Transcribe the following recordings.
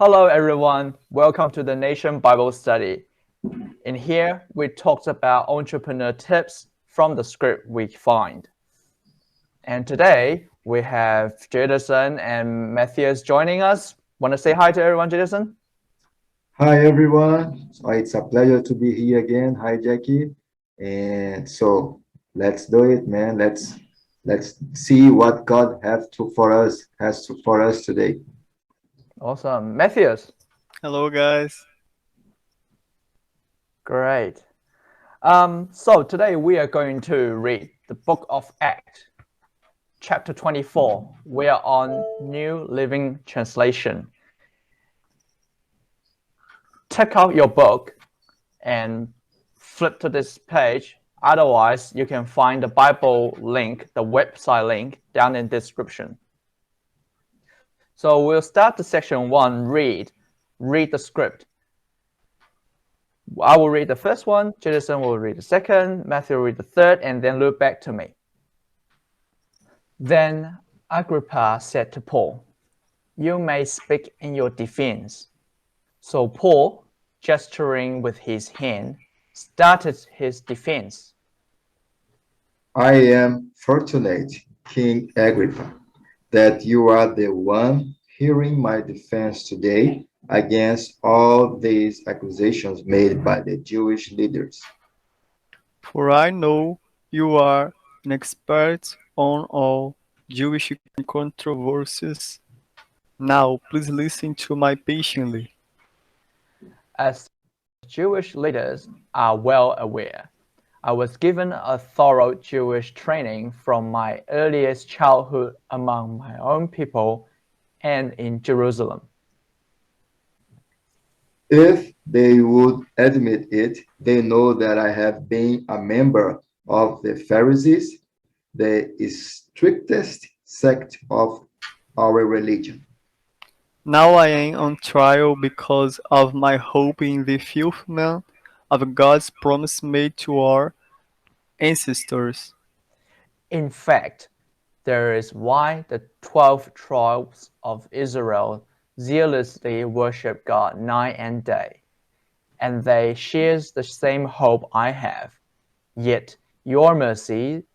Hello everyone, welcome to the Nation Bible Study. In here, we talked about entrepreneur tips from the script we find. And today, we have Jason and Matthias joining us. Want to say hi to everyone, Jason? Hi everyone. It's a pleasure to be here again. Hi Jackie. And so let's do it, man. Let's see what God has for us today. Awesome. Matthias? Hello, guys. Great. So today we are going to read the book of Acts, chapter 24. We are on New Living Translation. Take out your book and flip to this page. Otherwise, you can find the Bible link, the website link, down in the description. So we'll start the section 1, read the script. I will read the first one, Jason will read the second, Matthew will read the third, and then look back to me. Then Agrippa said to Paul, "You may speak in your defense." So Paul, gesturing with his hand, started his defense. I am fortunate, King Agrippa, that you are the one hearing my defense today against all these accusations made by the Jewish leaders. For I know you are an expert on all Jewish controversies. Now, please listen to me patiently. As Jewish leaders are well aware, I was given a thorough Jewish training from my earliest childhood among my own people and in Jerusalem. If they would admit it, they know that I have been a member of the Pharisees, the strictest sect of our religion. Now I am on trial because of my hope in the fulfillment of God's promise made to our ancestors. In fact, there is why the 12 tribes of Israel zealously worship God night and day, and they share the same hope I have. Yet your majesty,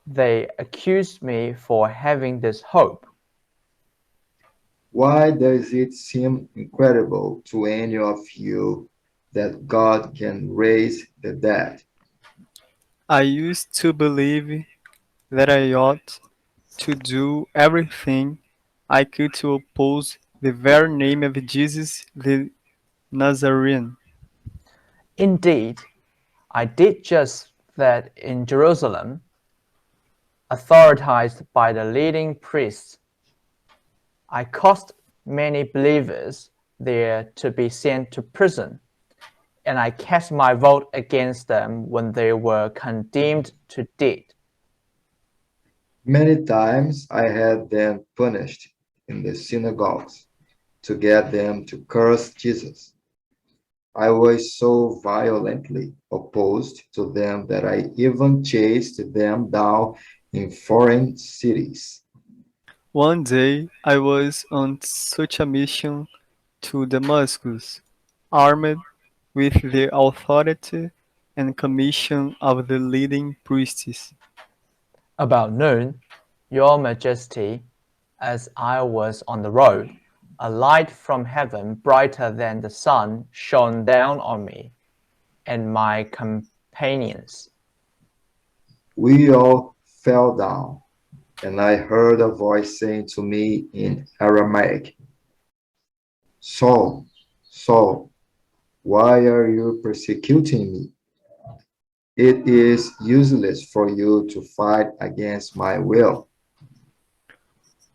they accuse me for having this hope. Why does it seem incredible to any of you that God can raise the dead? I used to believe that I ought to do everything I could to oppose the very name of Jesus the Nazarene. Indeed, I did just that in Jerusalem, authorized by the leading priests. I caused many believers there to be sent to prison, and I cast my vote against them when they were condemned to death. Many times I had them punished in the synagogues to get them to curse Jesus. I was so violently opposed to them that I even chased them down in foreign cities. One day I was on such a mission to Damascus, armed with the authority and commission of the leading priests. About noon, Your Majesty, as I was on the road, a light from heaven brighter than the sun shone down on me and my companions. We all fell down, and I heard a voice saying to me in Aramaic, Saul, Saul, why are you persecuting me? It is useless for you to fight against my will.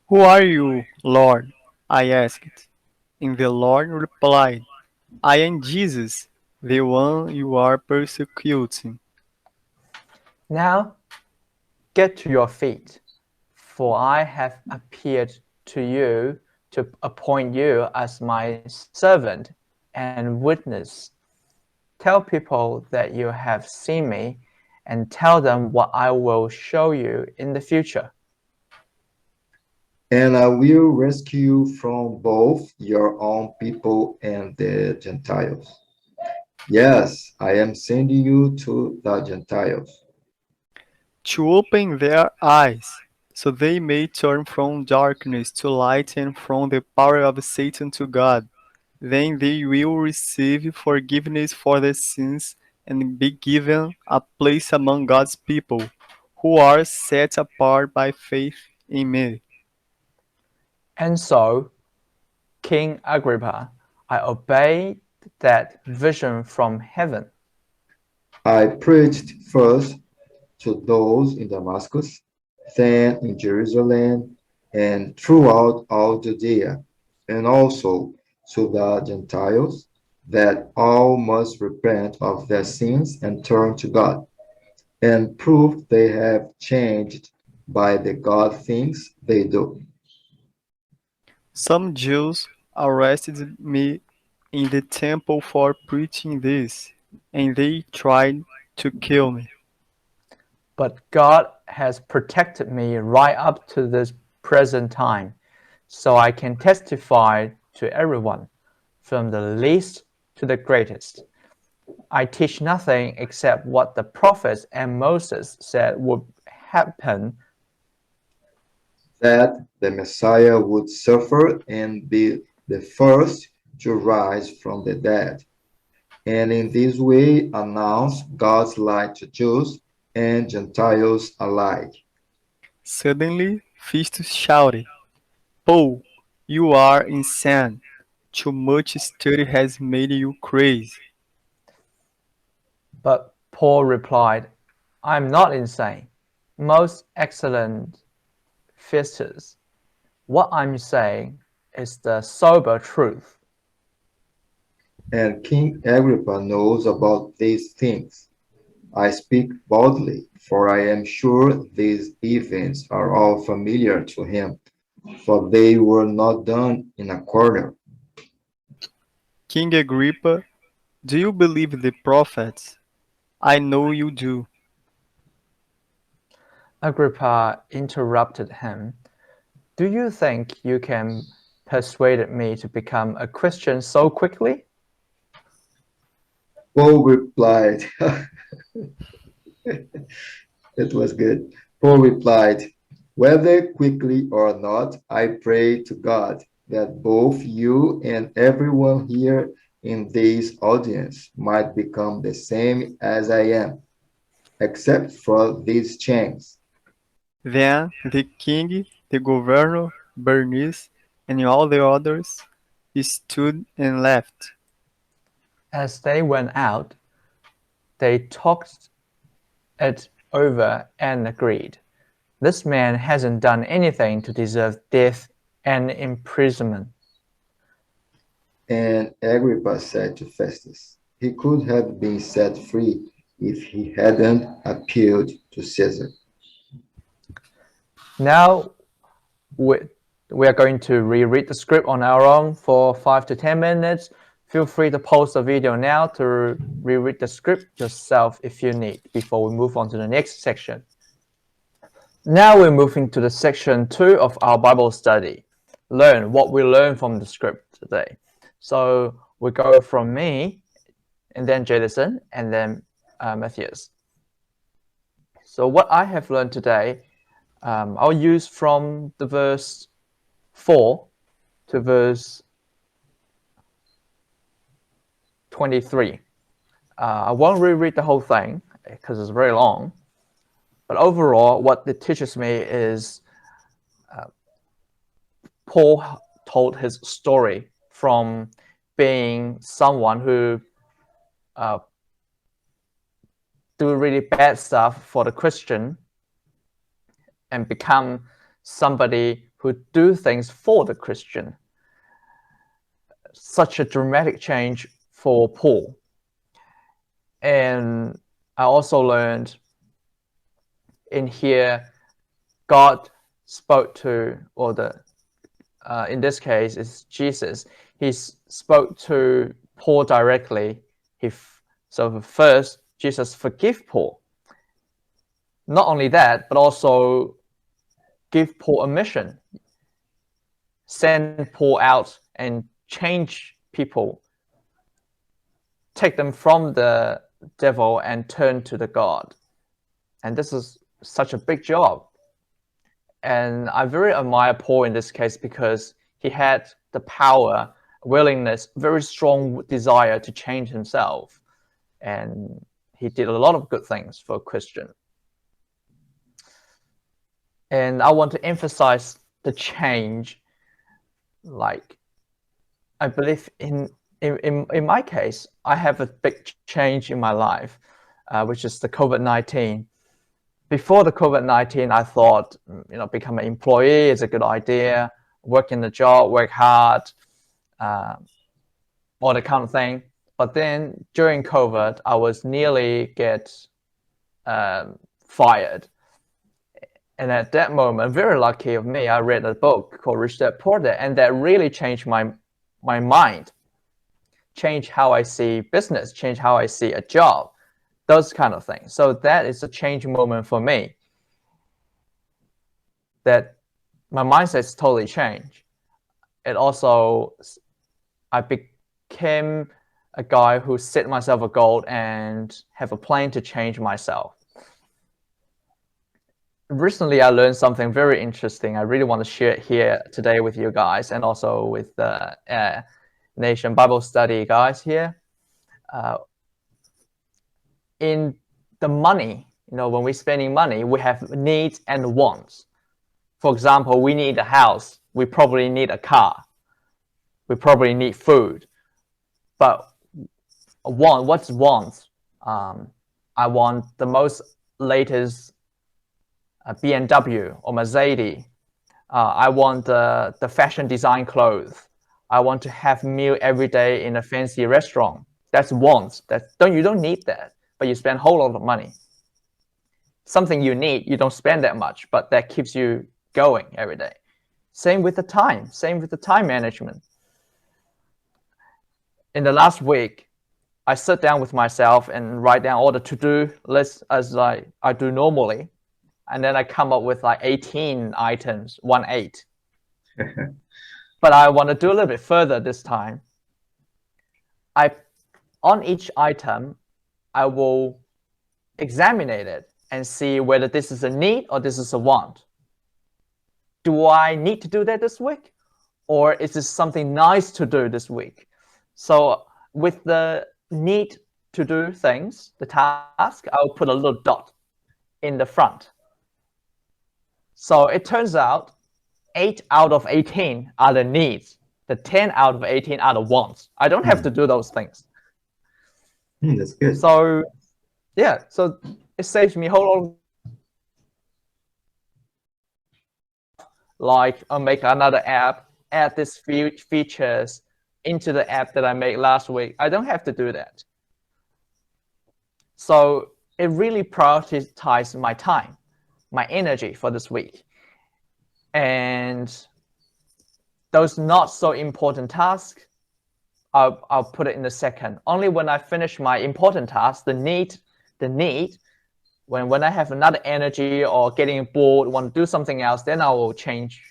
Who are you, Lord? I asked. And the Lord replied, I am Jesus, the one you are persecuting. Now get to your feet, for I have appeared to you to appoint you as my servant and witness. Tell people that you have seen me and tell them what I will show you in the future. And I will rescue you from both your own people and the Gentiles. Yes, I am sending you to the Gentiles. to open their eyes, so they may turn from darkness to light and from the power of Satan to God. Then they will receive forgiveness for their sins and be given a place among God's people, who are set apart by faith in me. And so, King Agrippa, I obeyed that vision from heaven. I preached first to those in Damascus, then in Jerusalem, and throughout all Judea, and also to the Gentiles, that all must repent of their sins and turn to God, and prove they have changed by the God things they do. Some Jews arrested me in the temple for preaching this, and they tried to kill me. But God has protected me right up to this present time, so I can testify to everyone, from the least to the greatest. I teach nothing except what the prophets and Moses said would happen, That the Messiah would suffer and be the first to rise from the dead, and in this way announce God's light to Jews and Gentiles alike. Suddenly, Festus shouted, Paul, you are insane. Too much study has made you crazy. but Paul replied, I am not insane. Most excellent Festus, what I'm saying is the sober truth. And King Agrippa knows about these things. I speak boldly, for I am sure these events are all familiar to him, for they were not done in a corner. King Agrippa, do you believe the prophets? I know you do. Agrippa interrupted him. Do you think you can persuade me to become a Christian so quickly? Paul replied, it was good. Paul replied, whether quickly or not, I pray to God that both you and everyone here in this audience might become the same as I am, except for these chains. Then the king, the governor, Bernice, and all the others stood and left. As they went out, they talked it over and agreed. This man hasn't done anything to deserve death and imprisonment. And Agrippa said to Festus, he could have been set free if he hadn't appealed to Caesar. Now we are going to reread the script on our own for 5 to 10 minutes. Feel free to pause the video now to reread the script yourself if you need before we move on to the next section. Now we're moving to the section 2 of our Bible study. Learn what we learned from the script today. So we go from me, and then Jason, and then Matthias. So what I have learned today, I'll use from the verse 4 to verse 23. I won't reread the whole thing because it's very long. But overall, what it teaches me is Paul told his story from being someone who do really bad stuff for the Christian and become somebody who do things for the Christian. Such a dramatic change for Paul. And I also learned in here, God spoke to, or in this case, it's Jesus. He spoke to Paul directly. So first, Jesus forgave Paul. Not only that, but also give Paul a mission. send Paul out and change people, take them from the devil and turn to the God. And this is such a big job. And I very admire Paul in this case because he had the power, willingness, very strong desire to change himself. And he did a lot of good things for a Christian. And I want to emphasize the change. Like, I believe in my case, I have a big change in my life, which is the COVID-19. Before the COVID-19, I thought, become an employee is a good idea, work in the job, work hard, all that kind of thing. But then during COVID, I was nearly get fired. And at that moment, very lucky of me, I read a book called Rich Dad Poor Dad, and that really changed my mind, changed how I see business, changed how I see a job, those kind of things. So that is a change moment for me, that my mindset's totally changed. It also, I became a guy who set myself a goal and have a plan to change myself. Recently, I learned something very interesting. I really want to share it here today with you guys and also with the Nation Bible Study guys here. In the money, when we're spending money, we have needs and wants. For example, we need a house. We probably need a car. We probably need food. But what's wants? I want the most latest BMW or Mercedes. I want the fashion design clothes. I want to have meal every day in a fancy restaurant. That's wants. You don't need that, but you spend a whole lot of money. Something you need, you don't spend that much, but that keeps you going every day. Same with the time. Same with the time management. In the last week, I sat down with myself and write down all the to-do lists as I do normally. And then I come up with like 18 items, 18. But I want to do a little bit further this time. On each item, I will examine it and see whether this is a need or this is a want. Do I need to do that this week? Or is this something nice to do this week? So with the need to do things, the task, I'll put a little dot in the front. So it turns out 8 out of 18 are the needs. The 10 out of 18 are the wants. I don't have to do those things. That's good. So yeah, so it saves me a whole lot of, like I'll make another app, add these features into the app that I made last week. I don't have to do that. So it really prioritizes my time, my energy for this week. And those not so important tasks, I'll put it in the second. Only when I finish my important task, the need, when I have another energy or getting bored, want to do something else, then I will change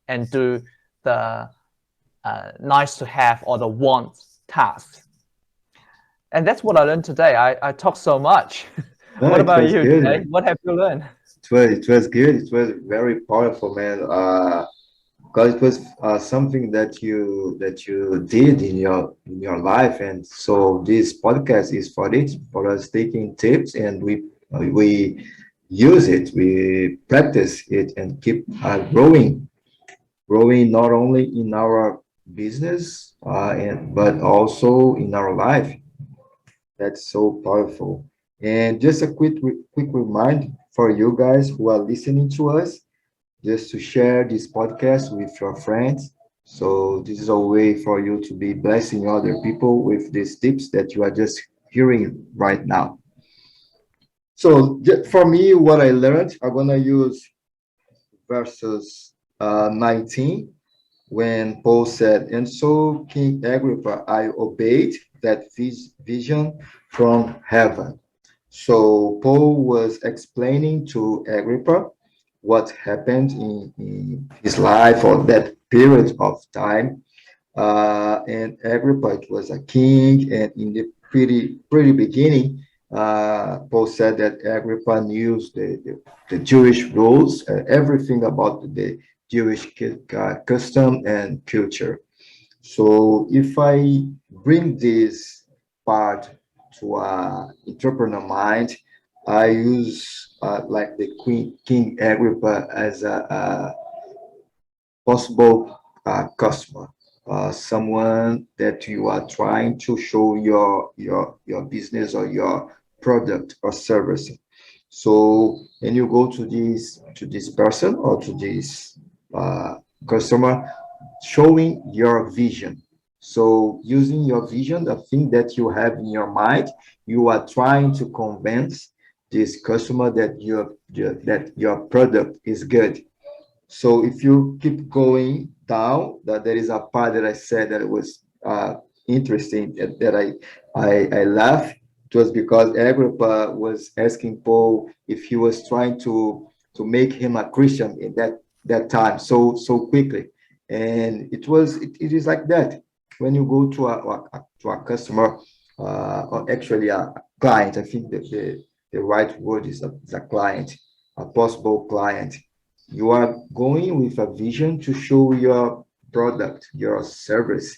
and do the nice to have or the want tasks. And that's what I learned today. I talked so much. No, What about you, good. Jay? What have you learned? It was good. It was very powerful, man. Because it was something that you did in your life, and so this podcast is for us taking tips, and we use it, we practice it, and keep growing not only in our business but also in our life. That's so powerful. And just a quick reminder for you guys who are listening to us, just to share this podcast with your friends. So this is a way for you to be blessing other people with these tips that you are just hearing right now. So for me, what I learned, I'm gonna use verses 19, when Paul said, "And so, King Agrippa, I obeyed that vision from heaven." So Paul was explaining to Agrippa what happened in his life, or that period of time. And Agrippa was a king, and in the pretty beginning, Paul said that Agrippa knew the Jewish rules, everything about the Jewish custom and culture. So if I bring this part to entrepreneur mind, I use like the Queen King Agrippa as a possible customer, someone that you are trying to show your business or your product or service. So when you go to this person or to this customer, showing your vision. So using your vision, the thing that you have in your mind, you are trying to convince this customer that your product is good. So if you keep going down, that there is a part that I said that it was interesting that I laughed. It was because Agrippa was asking Paul if he was trying to make him a Christian in that time so quickly, and it is like that when you go to a customer or actually a client. I think that the right word is a client, a possible client. You are going with a vision to show your product, your service,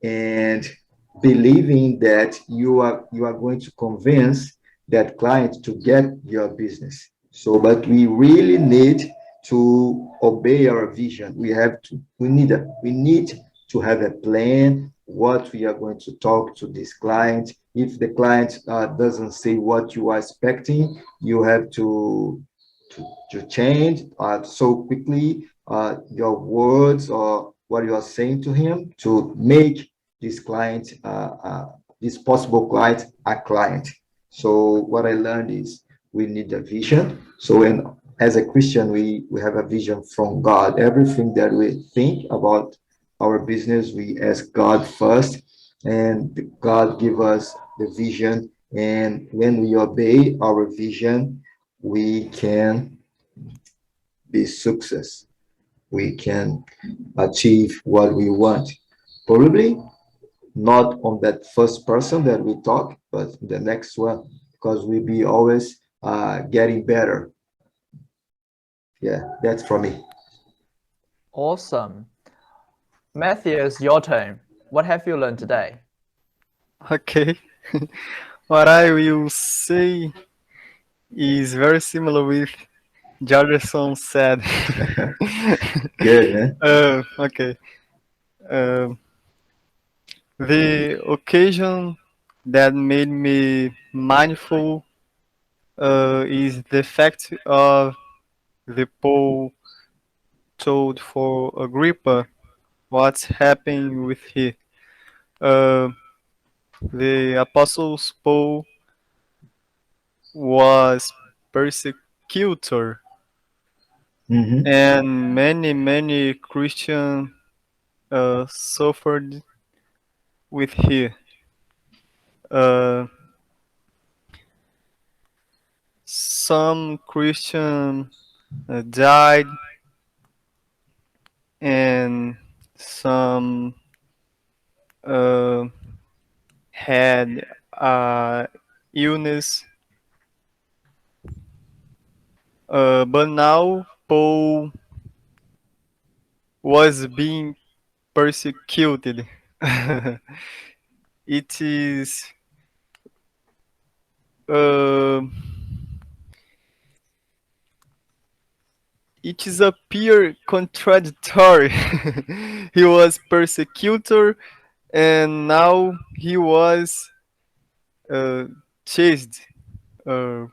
and believing that you are going to convince that client to get your business. So, but we really need to obey our vision. We need to have a plan what we are going to talk to this client. If the client doesn't say what you are expecting, you have to change so quickly your words or what you are saying to him to make this client, this possible client, a client. So what I learned is we need a vision. So when as a Christian, we have a vision from God. Everything that we think about our business, we ask God first, and God give us the vision. And when we obey our vision, we can be success. We can achieve what we want. Probably not on that first person that we talk, but the next one, because we be always getting better. Yeah, that's for me. Awesome. Matthias, your turn. What have you learned today? Okay. What I will say is very similar with Jarderson said. Good, man. Okay. Uh, the occasion that made me mindful is the fact of the Paul told for Agrippa what's happening with he. Uh, the Apostles Paul was persecutor, Mm-hmm. and many Christians suffered with he. Uh, some Christian died, and some uh, had illness. But now Paul was being persecuted. It is uh, it is appear contradictory. He was persecutor, and now he was uh, chased, uh,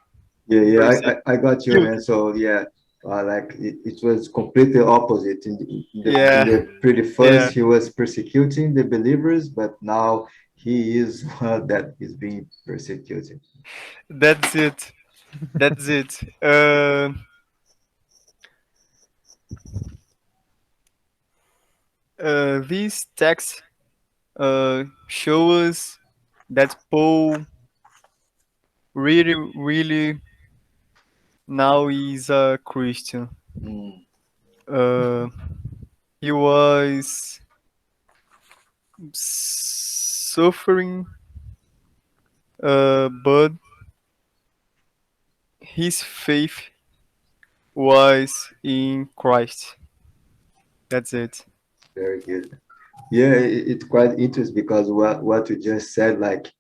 Yeah, yeah, persecuted. I got you, man. So yeah, like it was completely opposite. In the pretty Yeah, first, he was persecuting the believers, but now he is one that is being persecuted. that's it. That's it. These texts show us that Paul really now is a Christian. Mm. Uh, He was suffering, but his faith was in Christ. That's it. Very good. Yeah, it's quite interesting because what you just said, like,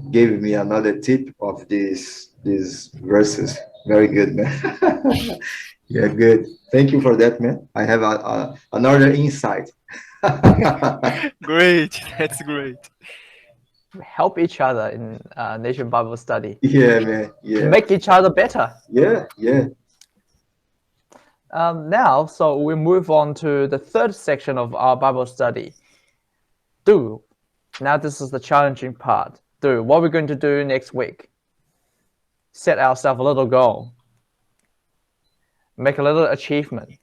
gave me another tip of these verses. Very good, man. Yeah, good. Thank you for that, man. I have another insight. Great. That's great. Help each other in Nation Bible Study. Yeah, man. Yeah, Make each other better. yeah. Now, so we move on to the third section of our Bible study. Now this is the challenging part. What we're going to do next week. Set ourselves a little goal. Make a little achievement.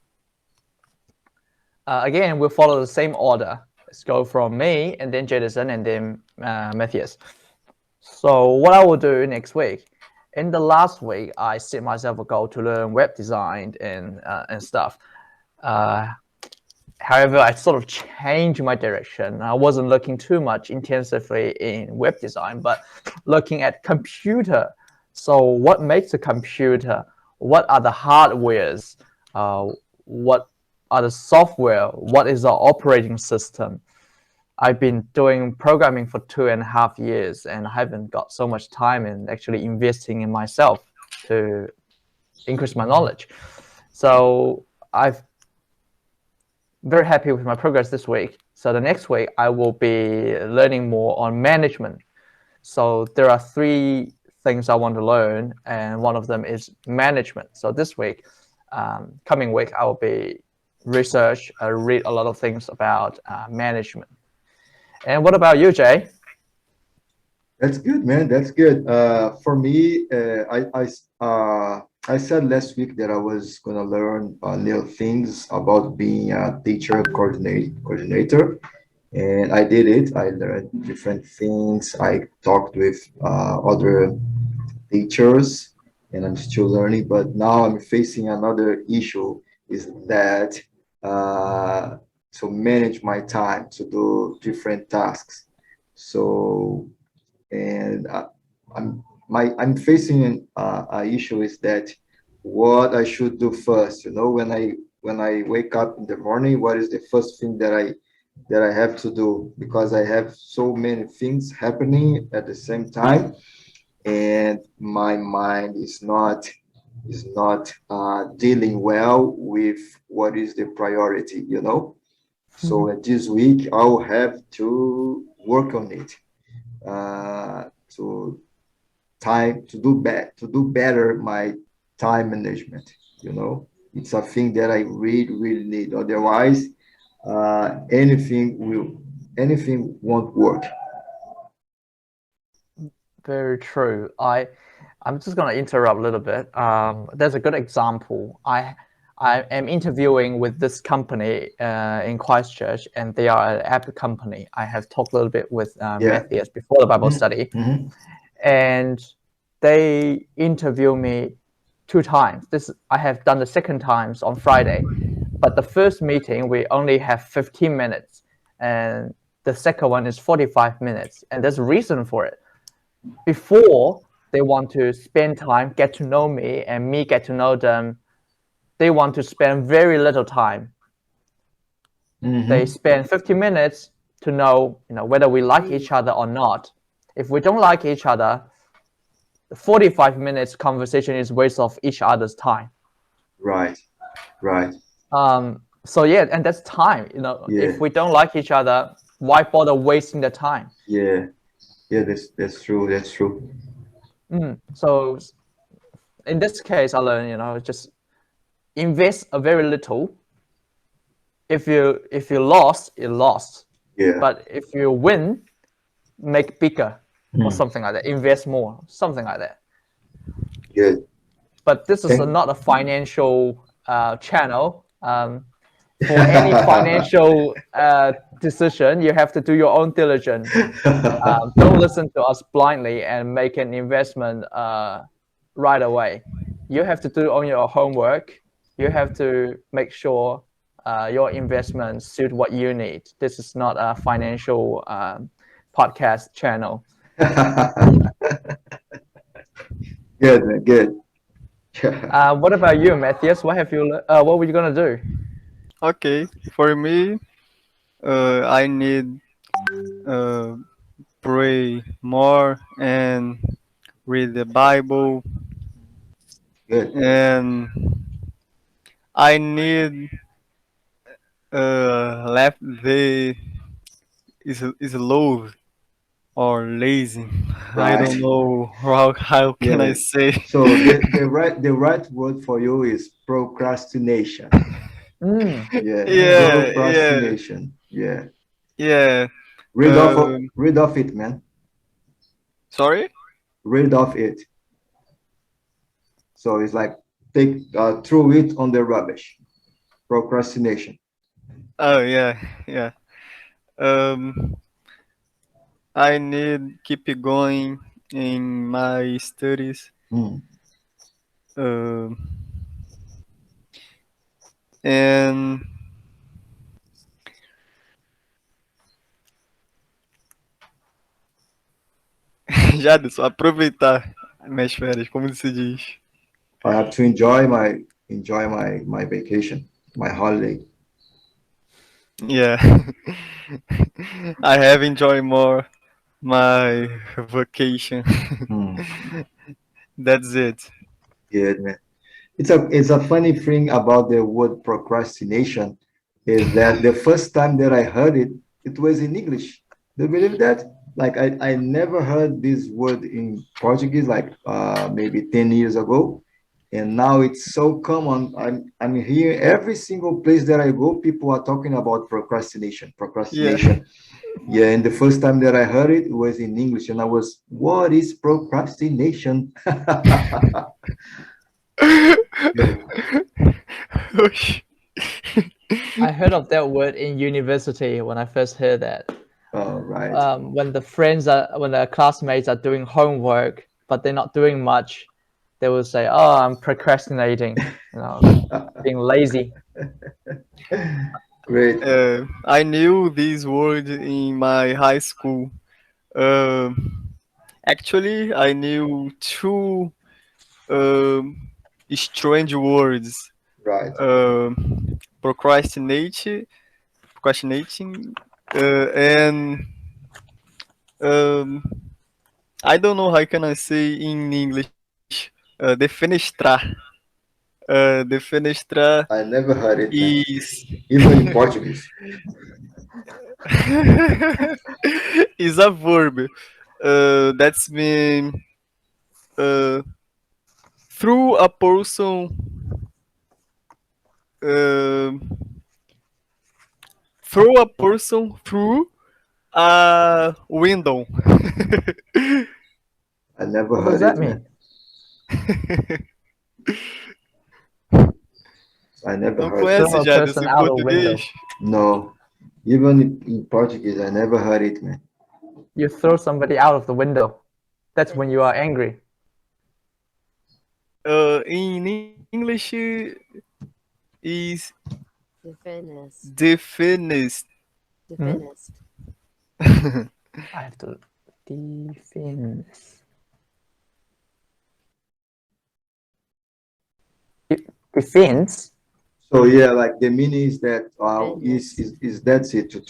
Again, we'll follow the same order. Let's go from me, and then Jadison, and then Matthias. So what I will do next week, in the last week, I set myself a goal to learn web design and stuff. However, I sort of changed my direction. I wasn't looking too much intensively in web design, but looking at computer. So what makes a computer? What are the hardwares? What are the software? What is the operating system? I've been doing programming for 2.5 years, and I haven't got so much time in actually investing in myself to increase my knowledge. So I've very happy with my progress this week. So the next week, I will be learning more on management. So there are 3 things I want to learn, and one of them is management. So this week, coming week, I will be read a lot of things about management. And what about you, Jay? That's good, man. That's good. For me, I said last week that I was gonna learn new things about being a teacher coordinator, and I did it. I learned different things. I talked with other teachers, and I'm still learning. But now I'm facing another issue: is that to manage my time to do different tasks. So and I'm facing a issue is that what I should do first. You know, when I wake up in the morning, what is the first thing that I have to do? Because I have so many things happening at the same time, and my mind is not dealing well with what is the priority. You know, so this week I'll have to work on it to to do better my time management. You know, it's a thing that I really need. Otherwise, anything won't work. Very true. I'm just going to interrupt a little bit. There's a good example. I am interviewing with this company in Christchurch, and they are an app company. I have talked a little bit with Matthias before the Bible study, and they interview me 2 times. I have done the second times on Friday, but the first meeting we only have 15 minutes, and the second one is 45 minutes, and there's a reason for it. Before, they want to spend time, get to know me, and me get to know them. They want to spend very little time. They spend 50 minutes to know, whether we like each other or not. If we don't like each other, the 45 minutes conversation is waste of each other's time. Right. So yeah, and that's time. If we don't like each other, why bother wasting the time? Yeah. That's true. So in this case, I learned, just invest a very little. If you lost, you lost. Yeah. But if you win, make bigger or something like that. Invest more, something like that. Good. But this is not a financial channel. For any financial decision, you have to do your own diligence. Don't listen to us blindly and make an investment right away. You have to do on your homework. You have to make sure your investment suit what you need. This is not a financial podcast channel. Good, man. Good. What about you, Matthias? What were you gonna do? Okay, for me, I need uh, pray more and read the Bible, Good. and I need left the is low or lazy. I don't Right. know how can I Yeah. say. So the right word for you is procrastination. Mm. Yeah. Yeah, yeah, Procrastination. Yeah. yeah. Read off of, Um, read off it, man. Sorry? Read off it. So it's like take throw it on the rubbish. Procrastination. Oh yeah, yeah. Um, I need keep it going in my studies. Hmm. Um, and Jadson, aproveitar minhas férias, como se diz. I have to enjoy my vacation, my holiday. Yeah. I have enjoyed more my vacation. Hmm. That's it. Good, man. It's a funny thing about the word procrastination is that the first time that I heard it, it was in English. Do you believe that? Like I never heard this word in Portuguese like maybe 10 years ago. And now it's so common. I'm here every single place that I go, people are talking about procrastination, Yeah. procrastination. Yeah, and the first time that I heard it, it was in English, and I was, what is procrastination? Yeah. Oxi. I heard of that word in university when I first heard that. All right. When the classmates are doing homework, but they're not doing much, they will say, "Oh, I'm procrastinating," being lazy. Great. I knew these words in my high school. Um, Actually, I knew two um, strange words. Right. Procrastinate, procrastinating, and um, I don't know how can I say in English. Defenestrar. Defenestrar I never heard it, man. is Even in Portuguese. is a verb. That's mean uh, through a person uh, throw a person through a window. I never What does heard that it, mean? man. I never Não heard it. conhece Throw a já person desse out a window. português? No. Even in Portuguese, I never heard it, man. You throw somebody out of the window. That's when you are angry. In English is Defenest. defenest. Defenest. I have to defense. Defense? So yeah, like the meaning is that Defense. is that's it to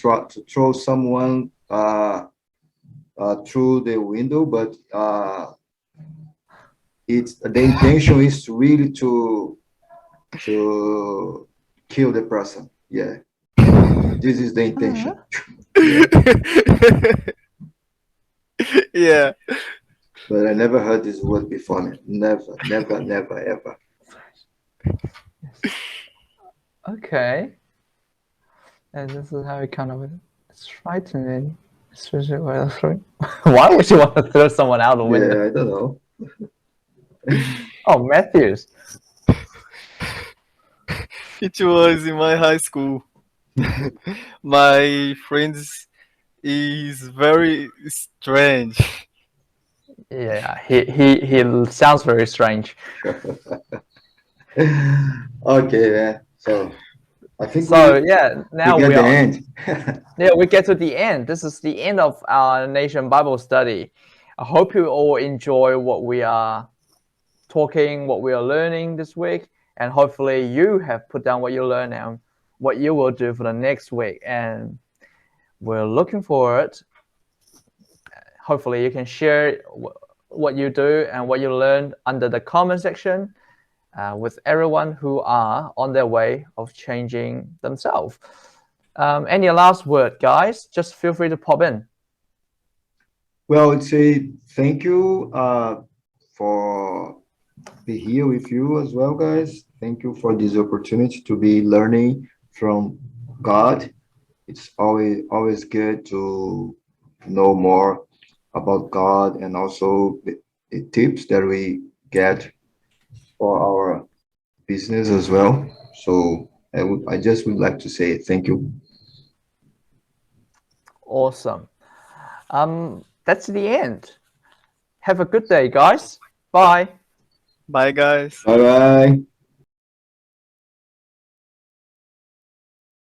throw someone through the window, but it's the intention is to really to kill the person. Yeah, this is the intention. Yeah, Yeah. but I never heard this word before, man. Never, never, never, ever. Okay. And this is how it kind of it's frightening. Especially why would you want to throw someone out the window? Yeah, I don't know. Oh, Matthews. It was in my high school. My friends is very strange. Yeah, he sounds very strange. Okay, man. So I think So yeah, we now get we the are. end. Yeah, we get to the end. This is the end of our Nation Bible study. I hope you all enjoy what we are talking, what we are learning this week, and hopefully you have put down what you learned and what you will do for the next week. And we're looking forward. Hopefully you can share what you do and what you learned under the comment section with everyone who are on their way of changing themselves. Any last word, guys? Just feel free to pop in. Well, I'd say thank you for be here with you as well, guys. Thank you for this opportunity to be learning from God. It's always good to know more about God and also the tips that we get for our business as well. So I just would like to say thank you. Awesome. That's the end. Have a good day, guys. Bye. Bye, guys. Bye bye.